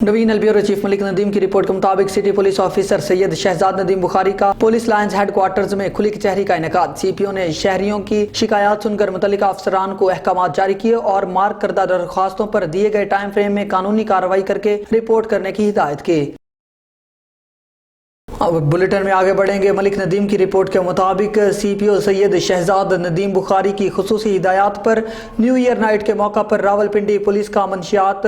Naveen البیورو chief ملک ندیم کی report کے مطابق سٹی پولیس آفیسر سید شہزاد ندیم بخاری کا پولیس لائنز ہیڈ کوارٹرز میں کھلی کچہری کا انعقاد۔ سی پی او نے شہریوں کی شکایات سن کر متعلقہ افسران کو احکامات جاری کیے اور مارک کردہ درخواستوں پر دیے گئے ٹائم فریم میں قانونی کارروائی کر کے رپورٹ کرنے کی ہدایت کی۔ اب بلیٹن میں آگے بڑھیں گے۔ ملک ندیم کی رپورٹ کے مطابق سی پی او سید شہزاد ندیم بخاری کی خصوصی ہدایات پر نیو ایئر نائٹ کے موقع پر راولپنڈی پولیس کا منشیات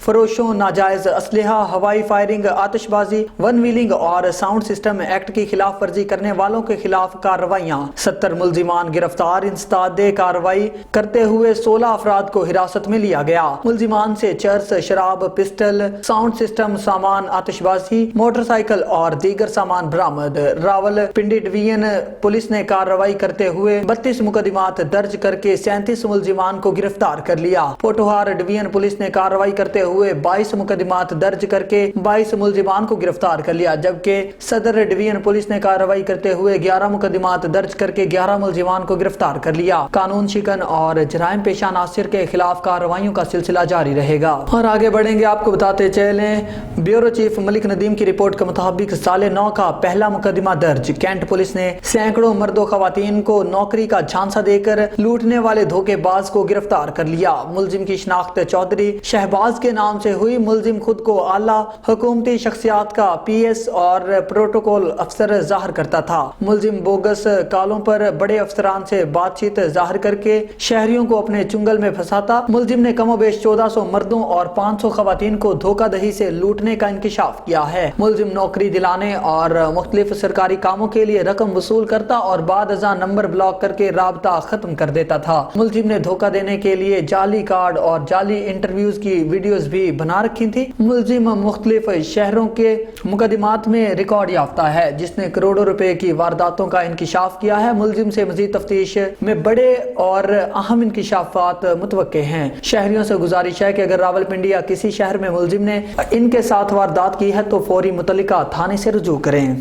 فروشوں، ناجائز اسلحہ، ہوائی فائرنگ، آتش بازی، ون ویلنگ اور ساؤنڈ سسٹم ایکٹ کی خلاف ورزی کرنے والوں کے خلاف کارروائیاں۔ 70 ملزمان گرفتار۔ انسداد کارروائی کرتے ہوئے 16 افراد کو حراست میں لیا گیا۔ ملزمان سے چرس، شراب، پسٹل، ساؤنڈ سسٹم سامان، آتش بازی، موٹر سائیکل اور دیگر سامان برآمد۔ راولپنڈی ڈویژن پولیس نے کارروائی کرتے ہوئے 32 مقدمات درج کر کے 37 ملزمان کو گرفتار کر لیا۔ پوٹھوہار ڈویژن پولیس نے کارروائی کرتے ہوئے 22 مقدمات درج کر کے 22 ملزمان کو گرفتار کر لیا، جبکہ صدر ڈویژن پولیس نے کارروائی کرتے ہوئے 11 مقدمات درج کر کے 11 ملزمان کو گرفتار کر لیا۔ قانون شکن اور جرائم پیشہ عناصر کے خلاف کارروائیوں کا سلسلہ جاری رہے گا۔ اور آگے بڑھیں گے، آپ کو بتاتے چلیں، بیورو چیف ملک ندیم کی رپورٹ کے مطابق سال 9 کا پہلا مقدمہ درج۔ کینٹ پولیس نے سینکڑوں مرد و خواتین کو نوکری کا جھانسا دے کر لوٹنے والے دھوکے باز کو گرفتار کر لیا۔ ملزم کی شناخت چودھری شہباز کے نام سے ہوئی۔ ملزم خود کو اعلیٰ حکومتی شخصیات کا پی ایس اور پروٹوکول افسر ظاہر کرتا تھا۔ ملزم بوگس کالوں پر بڑے افسران سے بات چیت ظاہر کر کے شہریوں کو اپنے چنگل میں پھنساتا۔ ملزم نے کم و بیش 1400 مردوں اور 500 خواتین کو دھوکہ دہی سے لوٹنے کا انکشاف کیا ہے۔ ملزم نوکری دلانے اور مختلف سرکاری کاموں کے لیے رقم وصول کرتا اور بعد ازاں نمبر بلاک کر کے رابطہ ختم کر دیتا تھا۔ ملزم نے دھوکہ دینے کے لیے جعلی کارڈ اور جعلی انٹرویوز کی ویڈیوز بھی بنا رکھی تھی۔ ملزم مختلف شہروں کے مقدمات میں ریکارڈ یافتہ ہے، جس نے کروڑوں روپے کی وارداتوں کا انکشاف کیا ہے۔ ملزم سے مزید تفتیش میں بڑے اور اہم انکشافات متوقع ہیں۔ شہریوں سے گزارش ہے کہ اگر راولپنڈی یا کسی شہر میں ملزم نے ان کے ساتھ واردات کی ہے تو فوری متعلقہ تھانے سے رجوع کریں۔